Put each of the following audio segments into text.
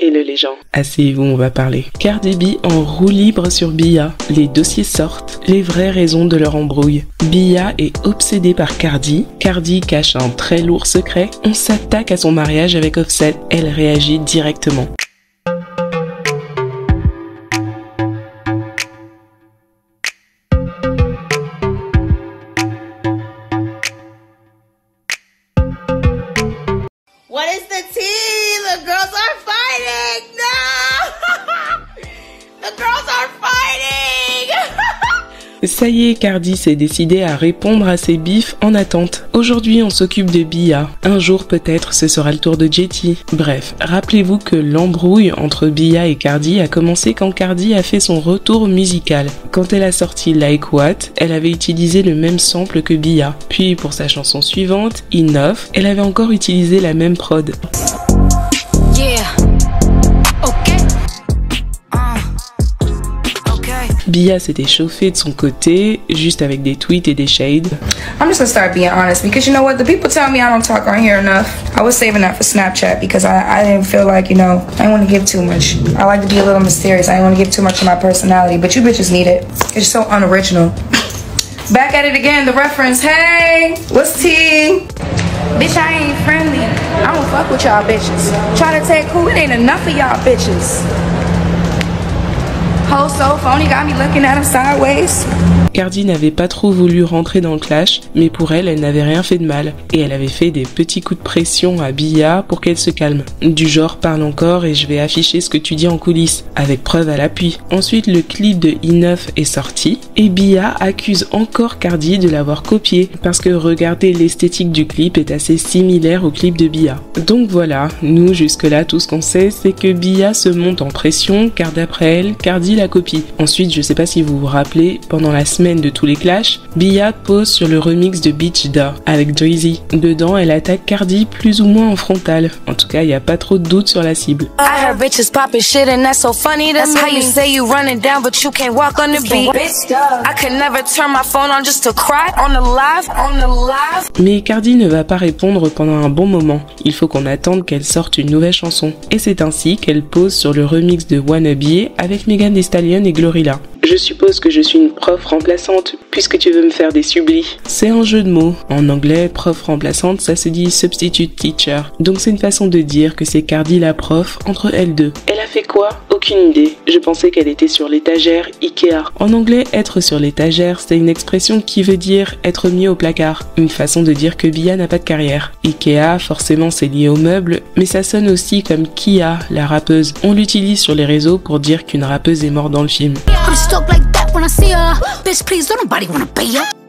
Hello les gens, asseyez-vous, on va parler. Cardi B en roue libre sur Bia. Les dossiers sortent, les vraies raisons de leur embrouille. Bia est obsédée par Cardi. Cardi cache un très lourd secret. On s'attaque à son mariage avec Offset. Elle réagit directement. What is the tea? The girls are fighting! No! The girls are fighting! Ça y est, Cardi s'est décidée à répondre à ses bifs en attente. Aujourd'hui, on s'occupe de Bia. Un jour, peut-être, ce sera le tour de Jetty. Bref, rappelez-vous que l'embrouille entre Bia et Cardi a commencé quand Cardi a fait son retour musical. Quand elle a sorti Like What, elle avait utilisé le même sample que Bia. Puis, pour sa chanson suivante, Enough, elle avait encore utilisé la même prod. Bia s'était chauffée de son côté, juste avec des tweets et des shades. I'm just gonna start being honest because you know what? The people tell me I don't talk on here enough. I was saving that for Snapchat because I didn't feel like, you know, I didn't want to give too much. I like to be a little mysterious. I didn't want to give too much of my personality, but you bitches need it. It's so unoriginal. Back at it again, the reference. Hey, what's tea? Bitch, I ain't friendly. I don't fuck with y'all bitches. Try to take who? It ain't enough of y'all bitches. Whole so phony got me looking at him sideways. Cardi n'avait pas trop voulu rentrer dans le clash, mais pour elle, elle n'avait rien fait de mal. Et elle avait fait des petits coups de pression à Bia pour qu'elle se calme. Du genre, parle encore et je vais afficher ce que tu dis en coulisses, avec preuve à l'appui. Ensuite, le clip de Enough est sorti, et Bia accuse encore Cardi de l'avoir copié, parce que regardez, l'esthétique du clip est assez similaire au clip de Bia. Donc voilà, nous jusque-là, tout ce qu'on sait, c'est que Bia se monte en pression, car d'après elle, Cardi la copie. Ensuite, je sais pas si vous vous rappelez, pendant la semaine de tous les clashs, Bia pose sur le remix de Bitch Da avec Drizzy. Dedans, elle attaque Cardi plus ou moins en frontal. En tout cas, il n'y a pas trop de doute sur la cible. Mais Cardi ne va pas répondre pendant un bon moment. Il faut qu'on attende qu'elle sorte une nouvelle chanson. Et c'est ainsi qu'elle pose sur le remix de Wannabe avec Megan Thee Stallion et Glorilla. Je suppose que je suis une prof remplaçante puisque tu veux me faire des sublis. C'est un jeu de mots. En anglais, prof remplaçante, ça se dit substitute teacher. Donc c'est une façon de dire que c'est Cardi la prof entre elles deux. Elle a fait quoi? Aucune idée. Je pensais qu'elle était sur l'étagère Ikea. En anglais, être sur l'étagère, c'est une expression qui veut dire être mis au placard. Une façon de dire que Bia n'a pas de carrière. Ikea, forcément c'est lié aux meubles, mais ça sonne aussi comme Kia, la rappeuse. On l'utilise sur les réseaux pour dire qu'une rappeuse est morte dans le film.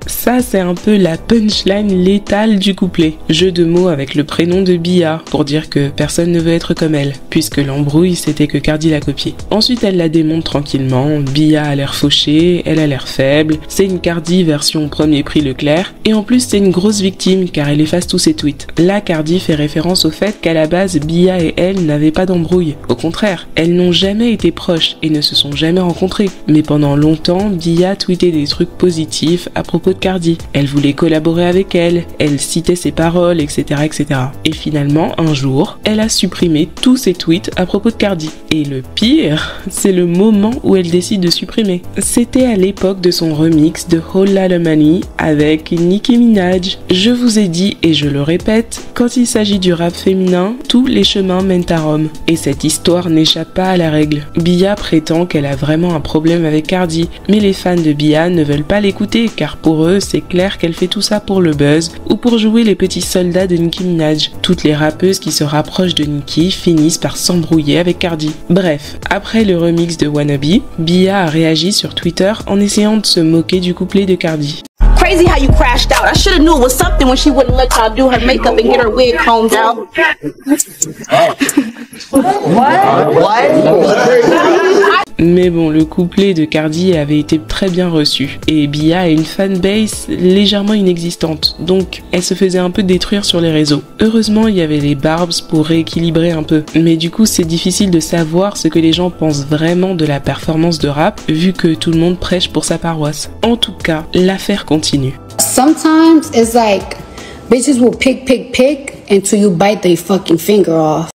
Ça, c'est un peu la punchline létale du couplet. Jeu de mots avec le prénom de Bia, pour dire que personne ne veut être comme elle, puisque l'embrouille, c'était que Cardi l'a copiée. Ensuite, elle la démonte tranquillement, Bia a l'air fauchée, elle a l'air faible, c'est une Cardi version premier prix Leclerc, et en plus, c'est une grosse victime, car elle efface tous ses tweets. Là, Cardi fait référence au fait qu'à la base, Bia et elle n'avaient pas d'embrouille. Au contraire, elles n'ont jamais été proches et ne se sont jamais rencontrées. Mais pendant longtemps, Bia tweetait des trucs positifs à propos de Cardi. Elle voulait collaborer avec elle, elle citait ses paroles, etc., etc. Et finalement, un jour, elle a supprimé tous ses tweets à propos de Cardi. Et le pire, c'est le moment où elle décide de supprimer. C'était à l'époque de son remix de Whole Lotta Money avec Nicki Minaj. Je vous ai dit, et je le répète, quand il s'agit du rap féminin, tous les chemins mènent à Rome. Et cette histoire n'échappe pas à la règle. Bia prétend qu'elle a vraiment un problème avec Cardi, mais les fans de Bia ne veulent pas l'écouter, car pour eux, c'est clair qu'elle fait tout ça pour le buzz ou pour jouer les petits soldats de Nicki Minaj. Toutes les rappeuses qui se rapprochent de Nicki finissent par s'embrouiller avec Cardi. Bref, après le remix de Wannabe, Bia a réagi sur Twitter en essayant de se moquer du couplet de Cardi. Crazy how you crashed out. I should have knew it was something when she wouldn't let y'all do her makeup and get her wig combed out. Mais bon, le couplet de Cardi avait été très bien reçu. Et Bia a une fanbase légèrement inexistante, donc elle se faisait un peu détruire sur les réseaux. Heureusement, il y avait les Barbs pour rééquilibrer un peu. Mais du coup, c'est difficile de savoir ce que les gens pensent vraiment de la performance de rap, vu que tout le monde prêche pour sa paroisse. En tout cas, l'affaire continue. Sometimes it's like bitches will pick until you bite their fucking finger off.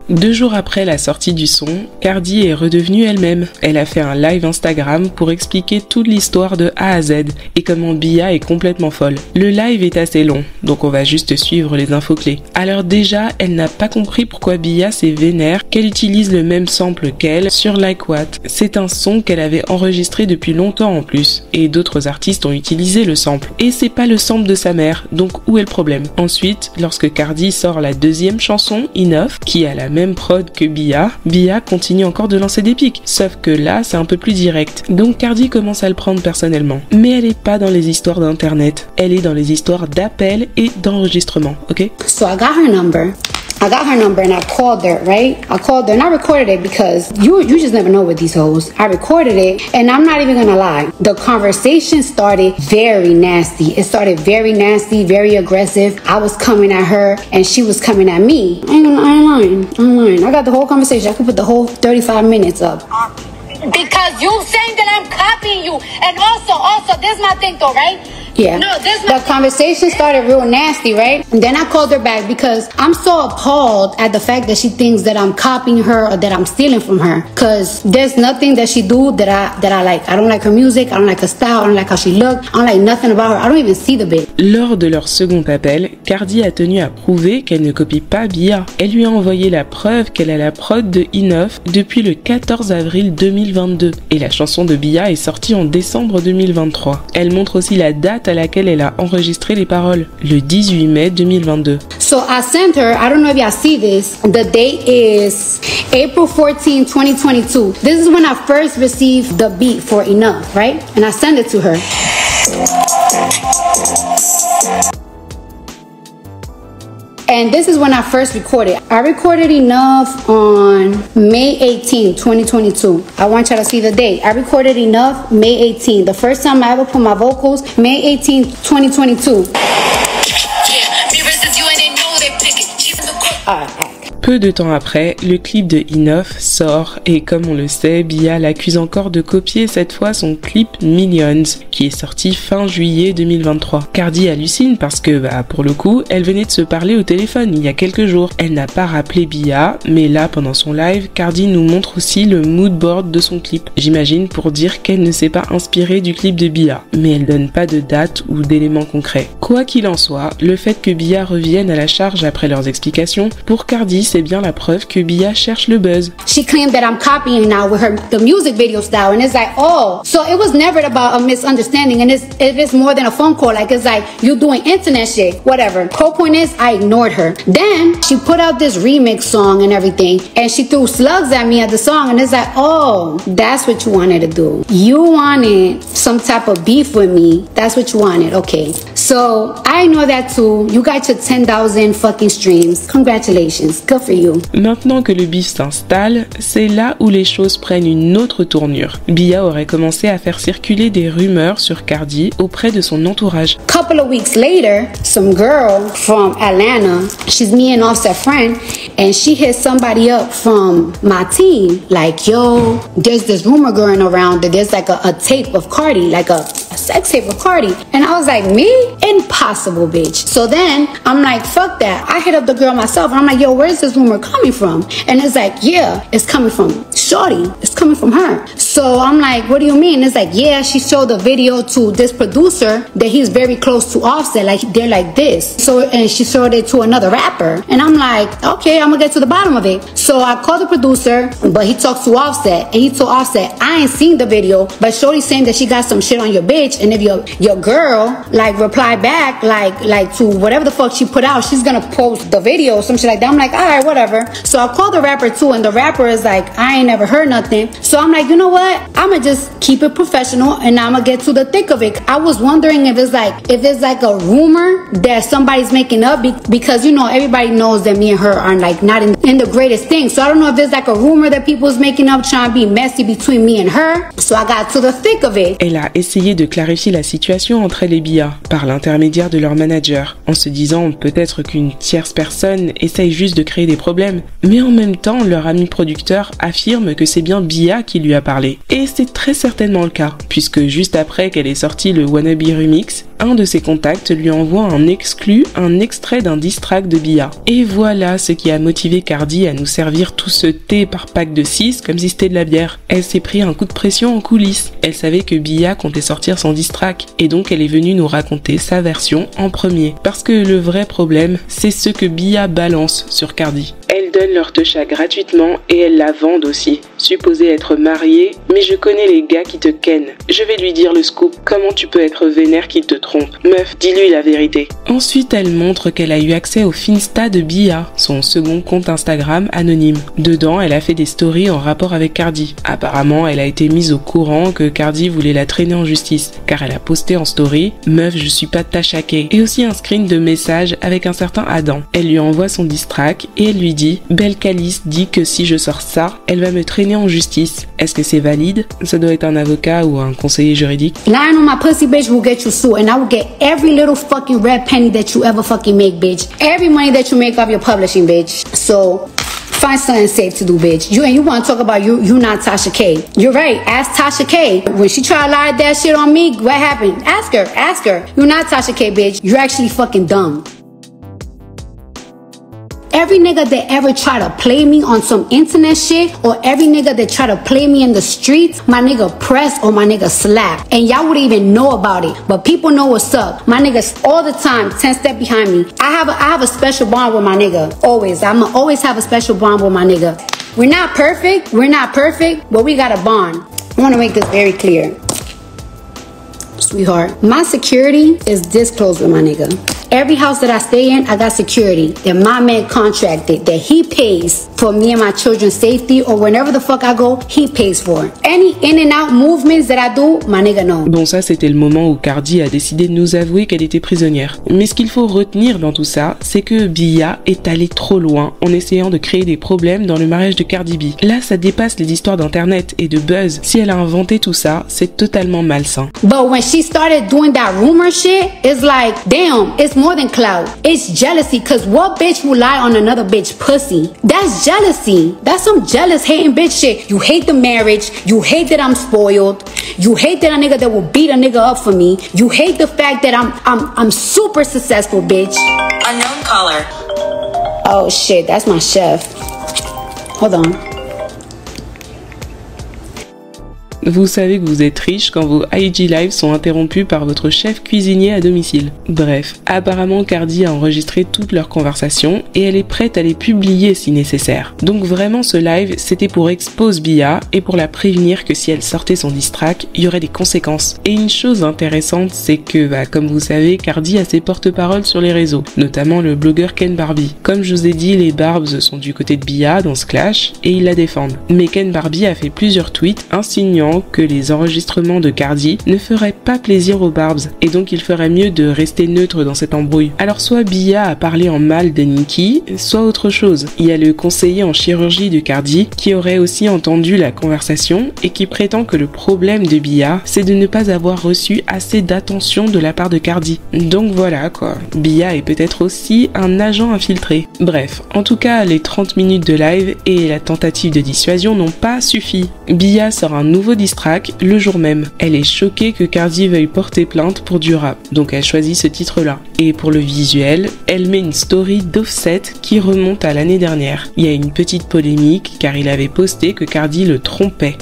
2 jours après la sortie du son, Cardi est redevenue elle-même. Elle a fait un live Instagram pour expliquer toute l'histoire de A à Z et comment Bia est complètement folle. Le live est assez long, donc on va juste suivre les infos clés. Alors déjà, elle n'a pas compris pourquoi Bia s'est vénère qu'elle utilise le même sample qu'elle sur Like What. C'est un son qu'elle avait enregistré depuis longtemps en plus, et d'autres artistes ont utilisé le sample. Et c'est pas le sample de sa mère, donc où est le problème? Ensuite, lorsque Cardi sort la deuxième chanson, Enough, qui a la même prod que Bia continue encore de lancer des pics, sauf que là c'est un peu plus direct. Donc Cardi commence à le prendre personnellement. Mais elle est pas dans les histoires d'internet, elle est dans les histoires d'appels et d'enregistrement, ok? So I got her number and I called her, right? I called her and I recorded it because you just never know with these hoes. I recorded it and I'm not even gonna lie. The conversation started very nasty. It started very nasty, very aggressive. I was coming at her and she was coming at me. I ain't lying. I got the whole conversation. I could put the whole 35 minutes up. Because you saying that I'm copying you. And also, this is my thing though, right? Yeah. No, this my the conversation started real nasty, right? And then I called her back because I'm so appalled at the fact that she thinks that I'm copying her or that I'm stealing from her. Because there's nothing that she do that I like. I don't like her music. I don't like her style. I don't like how she look. I don't like nothing about her. I don't even see the bitch. Lors de leur second appel, Cardi a tenu à prouver qu'elle ne copie pas Bia. Elle lui a envoyé la preuve qu'elle a la prod de Enough depuis le 14 avril 2022. Et la chanson de Bia est sortie en décembre 2023. Elle montre aussi la date à laquelle elle a enregistré les paroles, le 18 mai 2022. So I sent her, I don't know if y'all see this, the date is April 14, 2022. This is when I first received the beat for Enough, right? And I sent it to her. And this is when I first recorded. I recorded Enough on May 18, 2022. I want y'all to see the date. I recorded Enough May 18. The first time I ever put my vocals, May 18, 2022. Peu de temps après, le clip de Enough sort et comme on le sait, Bia l'accuse encore de copier cette fois son clip Millions qui est sorti fin juillet 2023. Cardi hallucine parce que pour le coup, elle venait de se parler au téléphone il y a quelques jours. Elle n'a pas rappelé Bia, mais là pendant son live, Cardi nous montre aussi le mood board de son clip. J'imagine pour dire qu'elle ne s'est pas inspirée du clip de Bia, mais elle donne pas de date ou d'éléments concrets. Quoi qu'il en soit, le fait que Bia revienne à la charge après leurs explications, pour Cardi c'est bien la preuve que Bia cherche le buzz. She claimed that I'm copying now with the music video style, and it's like, oh, so it was never about a misunderstanding, and it is more than a phone call. Like it's like you doing internet shit, whatever. Whole point is, I ignored her. Then she put out this remix song and everything, and she threw slugs at me at the song, and it's like, oh, that's what you wanted to do. You wanted some type of beef with me. That's what you wanted. Okay, so I know that too. You got your 10,000 fucking streams. Congratulations. Good for you. Maintenant que le bif s'installe, c'est là où les choses prennent une autre tournure. Bia aurait commencé à faire circuler des rumeurs sur Cardi auprès de son entourage. Couple of weeks later, some girl from Atlanta, she's me and Offset friend, and she hit somebody up from my team, like, yo, there's this rumor going around that there's like a tape of Cardi, like a sex tape of Cardi. And I was like, me? Impossible, bitch. So then I'm like, fuck that. I hit up the girl myself. I'm like, yo, where's this rumor coming from? And it's like, yeah, it's coming from Shorty. It's coming from her. So I'm like, what do you mean? It's like, yeah, she showed the video to this producer that he's very close to Offset. Like, they're like this. So, and she showed it to another rapper. And I'm like, okay, I'm gonna get to the bottom of it. So I called the producer, but he talked to Offset. And he told Offset, I ain't seen the video, but Shorty's saying that she got some shit on your bitch. And if your girl, like, reply back, like to whatever the fuck she put out, she's gonna post the video or some shit like that. I'm like, all right, whatever. So I called the rapper too, and the rapper is like, I ain't never heard nothing. So I'm like, you know what? I'ma just keep it professional and I'ma get to the thick of it. I was wondering if it's like a rumor that somebody's making up because, you know, everybody knows that me and her are like not in the greatest thing. So I don't know if there's like a rumor that people's making up trying to be messy between me and her. So I got to the thick of it. Elle a essayé de clarifier la situation entre elle et Bia par l'intermédiaire de leur manager, en se disant peut-être qu'une tierce personne essaye juste de créer des problèmes. Mais en même temps, leur ami producteur affirme que c'est bien Bia qui lui a parlé. Et c'est très certainement le cas, puisque juste après qu'elle ait sorti le Wannabe Remix, un de ses contacts lui envoie un extrait d'un diss track de Bia. Et voilà ce qui a motivé Cardi à nous servir tout ce thé par pack de 6 comme si c'était de la bière. Elle s'est pris un coup de pression en coulisses. Elle savait que Bia comptait sortir son diss track et donc elle est venue nous raconter sa version en premier. Parce que le vrai problème, c'est ce que Bia balance sur Cardi. Elle donne leur techa gratuitement et elle la vendent aussi. Supposée être mariée, mais je connais les gars qui te kennent. Je vais lui dire le scoop. Comment tu peux être vénère qu'il te trompe? Meuf, dis-lui la vérité. Ensuite, elle montre qu'elle a eu accès au Finsta de Bia, son second compte Instagram anonyme. Dedans, elle a fait des stories en rapport avec Cardi. Apparemment, elle a été mise au courant que Cardi voulait la traîner en justice, car elle a posté en story « Meuf, je suis pas Tasha K » et aussi un screen de message avec un certain Adam. Elle lui envoie son diss track et elle lui dit « Belle Calice dit que si je sors ça, elle va me traîner en justice. Est-ce que c'est valide ?» Ça doit être un avocat ou un conseiller juridique. Lying on my pussy, bitch, will get you sued, and I will get every little fucking red penny that you ever fucking make, bitch. Every money that you make off your publishing, bitch. So, find something safe to do, bitch. You want to talk about you not Tasha K. You're right, ask Tasha K. When she tried to lie that shit on me, what happened? Ask her. You're not Tasha K, bitch. You're actually fucking dumb. Every nigga that ever try to play me on some internet shit, or every nigga that try to play me in the streets, my nigga press or my nigga slap. And y'all wouldn't even know about it, but people know what's up. My niggas all the time 10 step behind me. I have a special bond with my nigga. Always. I'ma always have a special bond with my nigga. We're not perfect, but we got a bond. I want to make this very clear. Sweetheart, my security is this close with my nigga. Every house that I stay in, I got security that my man contracted, that he pays for me and my children's safety, or whenever the fuck I go, he pays for it. Any in and out movements that I do, my nigga know. Bon, ça c'était le moment où Cardi a décidé de nous avouer qu'elle était prisonnière. Mais ce qu'il faut retenir dans tout ça, c'est que Bia est allée trop loin en essayant de créer des problèmes dans le mariage de Cardi B. Là, ça dépasse les histoires d'internet et de buzz. Si elle a inventé tout ça, c'est totalement malsain. But when she started doing that rumor shit, it's like, damn, it's more than clout. It's jealousy, cause what bitch will lie on another bitch pussy? That's jealousy. That's some jealous hating bitch shit. You hate the marriage. You hate that I'm spoiled. You hate that a nigga that will beat a nigga up for me. You hate the fact that I'm super successful, bitch. Unknown caller. Oh shit, that's my chef. Hold on. Vous savez que vous êtes riche quand vos IG Live sont interrompus par votre chef cuisinier à domicile. Bref, apparemment Cardi a enregistré toutes leurs conversations et elle est prête à les publier si nécessaire. Donc vraiment ce live, c'était pour expose Bia et pour la prévenir que si elle sortait son diss track, il y aurait des conséquences. Et une chose intéressante, c'est que, comme vous savez, Cardi a ses porte-paroles sur les réseaux, notamment le blogueur Ken Barbie. Comme je vous ai dit, les Barbs sont du côté de Bia dans ce clash et ils la défendent. Mais Ken Barbie a fait plusieurs tweets insinuant que les enregistrements de Cardi ne feraient pas plaisir aux Barbs et donc il ferait mieux de rester neutre dans cette embrouille. Alors soit Bia a parlé en mal de Nicki, soit autre chose. Il y a le conseiller en chirurgie de Cardi qui aurait aussi entendu la conversation et qui prétend que le problème de Bia, c'est de ne pas avoir reçu assez d'attention de la part de Cardi. Donc voilà quoi, Bia est peut-être aussi un agent infiltré. Bref, en tout cas les 30 minutes de live et la tentative de dissuasion n'ont pas suffi. Bia sort un nouveau diss track le jour même. Elle est choquée que Cardi veuille porter plainte pour du rap, donc elle choisit ce titre-là. Et pour le visuel, elle met une story d'Offset qui remonte à l'année dernière. Il y a une petite polémique car il avait posté que Cardi le trompait.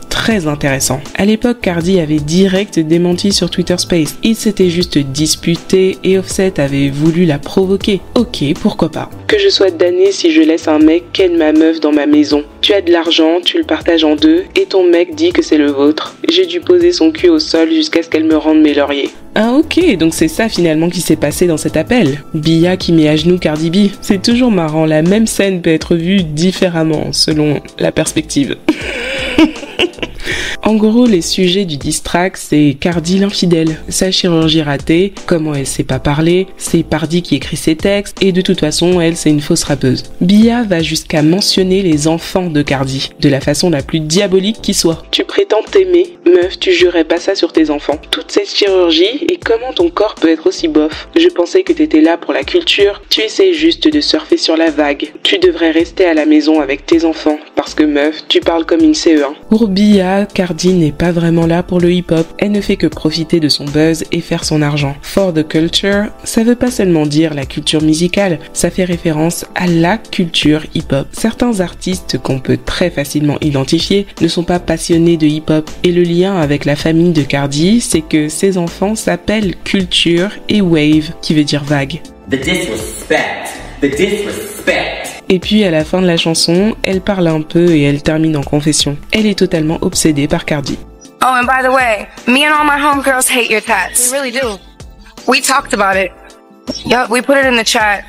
Très intéressant. À l'époque, Cardi avait direct démenti sur Twitter Space. Ils s'étaient juste disputés et Offset avait voulu la provoquer. Ok, pourquoi pas. Que je sois damnée si je laisse un mec ken ma meuf dans ma maison. Tu as de l'argent, tu le partages en deux et ton mec dit que c'est le vôtre. J'ai dû poser son cul au sol jusqu'à ce qu'elle me rende mes lauriers. Ah ok, donc c'est ça finalement qui s'est passé dans cet appel. Bia qui met à genoux Cardi B. C'est toujours marrant, la même scène peut être vue différemment selon la perspective. En gros, les sujets du diss track, c'est Cardi l'infidèle, sa chirurgie ratée, comment elle sait pas parler, c'est Pardi qui écrit ses textes, et de toute façon, elle, c'est une fausse rappeuse. Bia va jusqu'à mentionner les enfants de Cardi, de la façon la plus diabolique qui soit. Tu prétends t'aimer, meuf, tu jurerais pas ça sur tes enfants. Toute cette chirurgie, et comment ton corps peut être aussi bof? Je pensais que t'étais là pour la culture, tu essaies juste de surfer sur la vague. Tu devrais rester à la maison avec tes enfants, parce que meuf, tu parles comme une CE1. Pour Bia, Cardi n'est pas vraiment là pour le hip-hop, elle ne fait que profiter de son buzz et faire son argent. For the culture, ça veut pas seulement dire la culture musicale, ça fait référence à la culture hip-hop. Certains artistes qu'on peut très facilement identifier ne sont pas passionnés de hip-hop et le lien avec la famille de Cardi, c'est que ses enfants s'appellent Culture et Wave, qui veut dire vague. The disrespect. The disrespect. Et puis à la fin de la chanson, elle parle un peu et elle termine en confession. Elle est totalement obsédée par Cardi. Oh, and by the way, me and all my homegirls hate your tats. We really do. We talked about it. Yup, we put it in the chat.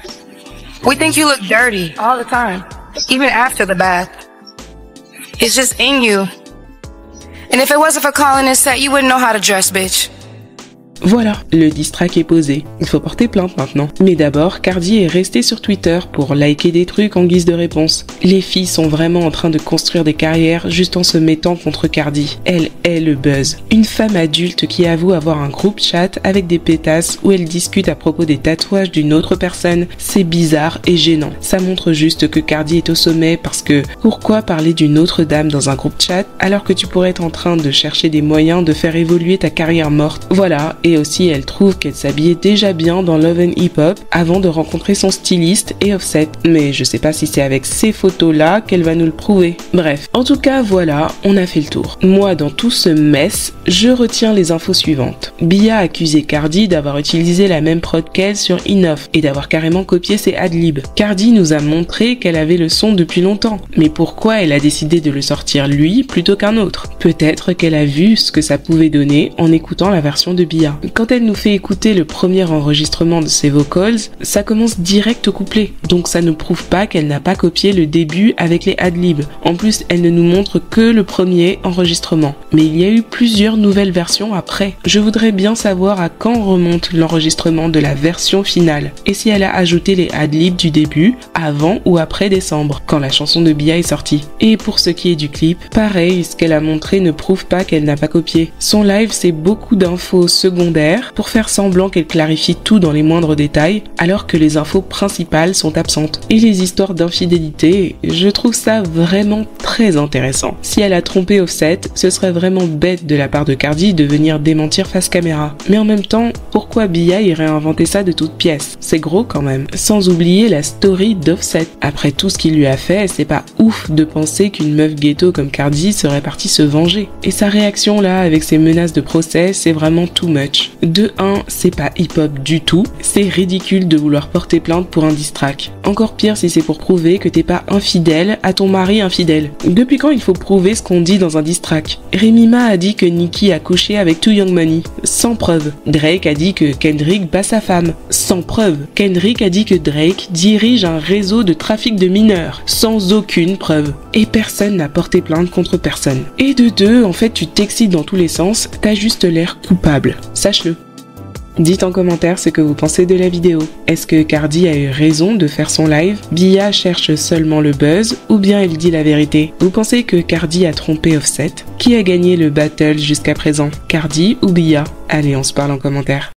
We think you look dirty all the time, even after the bath. It's just in you. And if it wasn't for calling this set, you wouldn't know how to dress, bitch. Voilà, le diss track est posé. Il faut porter plainte maintenant. Mais d'abord, Cardi est restée sur Twitter pour liker des trucs en guise de réponse. Les filles sont vraiment en train de construire des carrières juste en se mettant contre Cardi. Elle est le buzz. Une femme adulte qui avoue avoir un groupe chat avec des pétasses où elle discute à propos des tatouages d'une autre personne, c'est bizarre et gênant. Ça montre juste que Cardi est au sommet parce que pourquoi parler d'une autre dame dans un groupe chat alors que tu pourrais être en train de chercher des moyens de faire évoluer ta carrière morte. Voilà, et aussi elle trouve qu'elle s'habillait déjà bien dans Love & Hip Hop avant de rencontrer son styliste et Offset. Mais je sais pas si c'est avec ces photos-là qu'elle va nous le prouver. Bref, en tout cas voilà, on a fait le tour. Moi dans tout ce mess, je retiens les infos suivantes. Bia a accusé Cardi d'avoir utilisé la même prod qu'elle sur Enough et d'avoir carrément copié ses adlibs. Cardi nous a montré qu'elle avait le son depuis longtemps, mais pourquoi elle a décidé de le sortir lui plutôt qu'un autre? Peut-être qu'elle a vu ce que ça pouvait donner en écoutant la version de Bia. Quand elle nous fait écouter le premier enregistrement de ses vocals, ça commence direct au couplet, donc ça ne prouve pas qu'elle n'a pas copié le début avec les adlibs. En plus, elle ne nous montre que le premier enregistrement. Mais il y a eu plusieurs nouvelles versions après. Je voudrais bien savoir à quand remonte l'enregistrement de la version finale, et si elle a ajouté les adlibs du début, avant ou après décembre, quand la chanson de Bia est sortie. Et pour ce qui est du clip, pareil, ce qu'elle a montré ne prouve pas qu'elle n'a pas copié. Son live, c'est beaucoup d'infos secondaires pour faire semblant qu'elle clarifie tout dans les moindres détails, alors que les infos principales sont absentes. Et les histoires d'infidélité, je trouve ça vraiment très intéressant. Si elle a trompé Offset, ce serait vraiment bête de la part de Cardi de venir démentir face caméra. Mais en même temps, pourquoi Bia irait inventer ça de toutes pièces? C'est gros quand même. Sans oublier la story d'Offset. Après tout ce qu'il lui a fait, c'est pas ouf de penser qu'une meuf ghetto comme Cardi serait partie se venger. Et sa réaction là, avec ses menaces de procès, c'est vraiment too much. De 1, c'est pas hip-hop du tout, c'est ridicule de vouloir porter plainte pour un diss track. Encore pire si c'est pour prouver que t'es pas infidèle à ton mari infidèle. Depuis quand il faut prouver ce qu'on dit dans un diss track? Remy Ma a dit que Nicki a couché avec Too Young Money, sans preuve. Drake a dit que Kendrick bat sa femme, sans preuve. Kendrick a dit que Drake dirige un réseau de trafic de mineurs, sans aucune preuve. Et personne n'a porté plainte contre personne. Et de 2, en fait tu t'excites dans tous les sens, t'as juste l'air coupable. Sache-le. Dites en commentaire ce que vous pensez de la vidéo. Est-ce que Cardi a eu raison de faire son live? Bia cherche seulement le buzz ou bien elle dit la vérité? Vous pensez que Cardi a trompé Offset? Qui a gagné le battle jusqu'à présent? Cardi ou Bia? Allez, on se parle en commentaire.